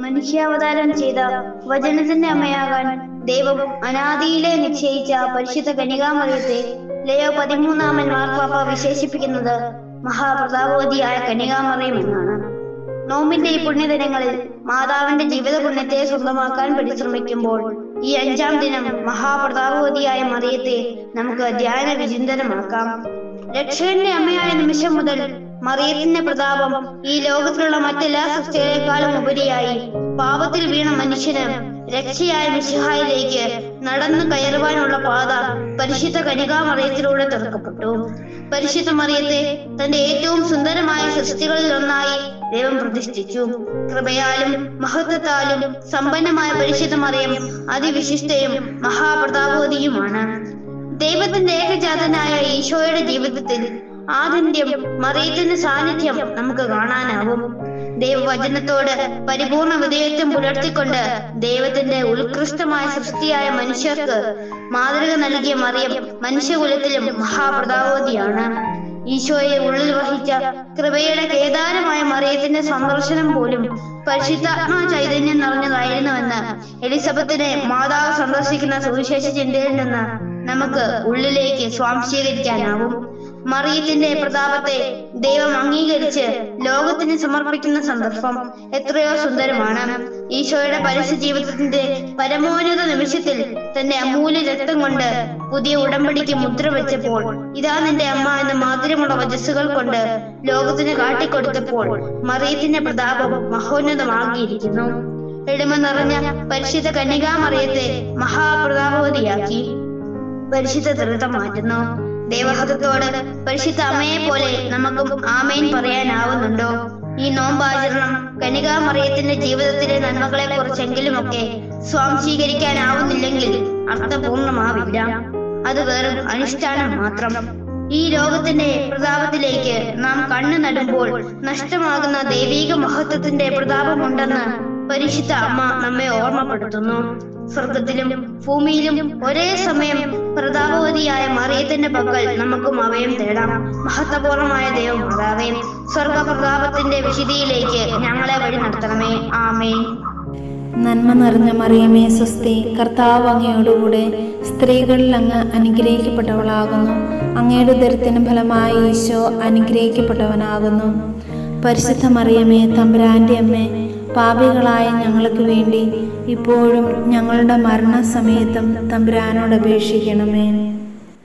മനുഷ്യാവതാരം ചെയ്ത വചനത്തിന്റെ അമ്മയാകാൻ ദൈവം അനാദിയിലെ നിശ്ചയിച്ച പരിശുദ്ധ കന്യകാമറിയത്തെ ലയോ 13 മാർപ്പാപ്പ വിശേഷിപ്പിക്കുന്നത് മഹാപ്രതാപവതിയായ കന്യകാമറിയം എന്നാണ്. നോമ്പിന്റെ ഈ പുണ്യദിനങ്ങളിൽ മാതാവിന്റെ ജീവിത പുണ്യത്തെ സ്വന്തമാക്കാൻ പരിശ്രമിക്കുമ്പോൾ ഈ 5-ാം ദിനം മഹാപ്രതാപവതിയായ മറിയത്തെ നമുക്ക് ധ്യാന വിചിന്തനമാക്കാം. രക്ഷകന്റെ അമ്മയായ നിമിഷം മുതൽ മറിയത്തിന്റെ പ്രതാപം ഈ ലോകത്തിലുള്ള മറ്റെല്ലാ സൃഷ്ടികളെക്കാളും ഉപരിയായി പാപത്തിൽ വീണ മനുഷ്യന് രക്ഷയായ മിശിഹായിലേക്ക് നടന്നു കയറുവാനുള്ള പാത പരിശുദ്ധ കന്യകാമറിയത്തിലൂടെ തുറക്കപ്പെട്ടു. പരിശുദ്ധ മറിയത്തെ തന്റെ ഏറ്റവും സുന്ദരമായ സൃഷ്ടികളിൽ ഒന്നായി ദൈവം പ്രതിഷ്ഠിച്ചു. കൃപയാലും മഹത്വത്താലും സമ്പന്നമായ പരിശുദ്ധ മറിയം അതിവിശിഷ്ടയും മഹാപ്രതാപവതിയുമാണ്. ദൈവത്തിന്റെ ഏകജാതനായ ഈശോയുടെ ജീവിതത്തിൽ ആദ്യം മറിയത്തിന്റെ സാന്നിധ്യം നമുക്ക് കാണാനാവും. ദൈവവചനത്തോട് പരിപൂർണ വിധേയത്വം പുലർത്തിക്കൊണ്ട് ദൈവത്തിന്റെ ഉത്കൃഷ്ടമായ സൃഷ്ടിയായ മനുഷ്യർക്ക് മാതൃക നൽകിയ മറിയം മനുഷ്യകുലത്തിലും മഹാപ്രതാപവതിയാണ്. ഈശോയെ ഉള്ളിൽ വഹിച്ച കൃപയുടെ കേദാരമായ മറിയത്തിന്റെ സന്ദർശനം പോലും പരിശുദ്ധാത്മാ ചൈതന്യം നിറഞ്ഞതായിരുന്നുവെന്ന് എലിസബത്തിനെ മാതാവ് സന്ദർശിക്കുന്ന സുവിശേഷ ചിന്തയിൽ നിന്ന് നമുക്ക് ഉള്ളിലേക്ക് സ്വാംശീകരിക്കാനാവും. മറിയത്തിന്റെ പ്രതാപത്തെ ദൈവം അംഗീകരിച്ച് ലോകത്തിന് സമർപ്പിക്കുന്ന സന്ദർഭം എത്രയോ സുന്ദരമാണ്. ഈശോയുടെ പരസ്യ ജീവിതത്തിന്റെ പരമോന്നത നിമിഷത്തിൽ തന്റെ അമൂല്യ രക്തം കൊണ്ട് പുതിയ ഉടമ്പടിക്ക് മുദ്ര വെച്ചപ്പോൾ ഇതാ നിന്റെ അമ്മ എന്ന മാധുര്യമുള്ള വചസ്സുകൾ കൊണ്ട് ലോകത്തിന് കാട്ടിക്കൊടുത്തപ്പോൾ മറിയത്തിന്റെ പ്രതാപം മഹോന്നതമാകിയിരിക്കുന്നു. എളിമ നിറഞ്ഞ പരിശുദ്ധ കന്യകാമറിയത്തെ മഹാപ്രതാപവതിയാക്കി പരിശുദ്ധ ത്രിത്വം മാറ്റുന്നു. ദൈവഹൃദത്തോട് പരിശുദ്ധ അമ്മയെ പോലെ നമുക്കും ആമേൻ പറയാനാവുന്നുണ്ടോ? ഈ നോമ്പാചരണം കന്യകാമറിയത്തിന്റെ ജീവിതത്തിലെ നന്മകളെ കുറിച്ചെങ്കിലുമൊക്കെ സ്വാംശീകരിക്കാനാവുന്നില്ലെങ്കിൽ അർത്ഥപൂർണമാവില്ല. അത് വെറും അനുഷ്ഠാനം മാത്രം. ഈ ലോകത്തിന്റെ പ്രതാപത്തിലേക്ക് നാം കണ്ണു നടുമ്പോൾ നഷ്ടമാകുന്ന ദൈവീക മഹത്വത്തിന്റെ പ്രതാപമുണ്ടെന്ന് പരിശുദ്ധ അമ്മ നമ്മെ ഓർമ്മപ്പെടുത്തുന്നു. സ്വർഗത്തിലും ഭൂമിയിലും ഒരേ സമയം പ്രതാപവതിയായ മറിയത്തിന്റെ പക്കൽ നമുക്കും അഭയം തേടാം. മഹത്വപൂർണമായ ദൈവമാതാവേ, സ്വർഗ പ്രതാപത്തിന്റെ വിശുദ്ധിയിലേക്ക് ഞങ്ങളെ വഴി നടത്തണമേ. ആമേൻ. നന്മ നിറഞ്ഞ മറിയമേ സ്വസ്തി, കർത്താവ് അങ്ങയോടുകൂടെ സ്ത്രീകളിൽ അങ്ങ് അനുഗ്രഹിക്കപ്പെട്ടവളാകുന്നു. അങ്ങയുടെ ഉദരത്തിന് ഫലമായി ഈശോ അനുഗ്രഹിക്കപ്പെട്ടവനാകുന്നു. പരിശുദ്ധ മറിയമേ തമ്പുരാന്റെ അമ്മേ, പാപികളായ ഞങ്ങൾക്ക് വേണ്ടി ഇപ്പോഴും ഞങ്ങളുടെ മരണസമയത്തും തമ്പുരാനോട് അപേക്ഷിക്കണമേ.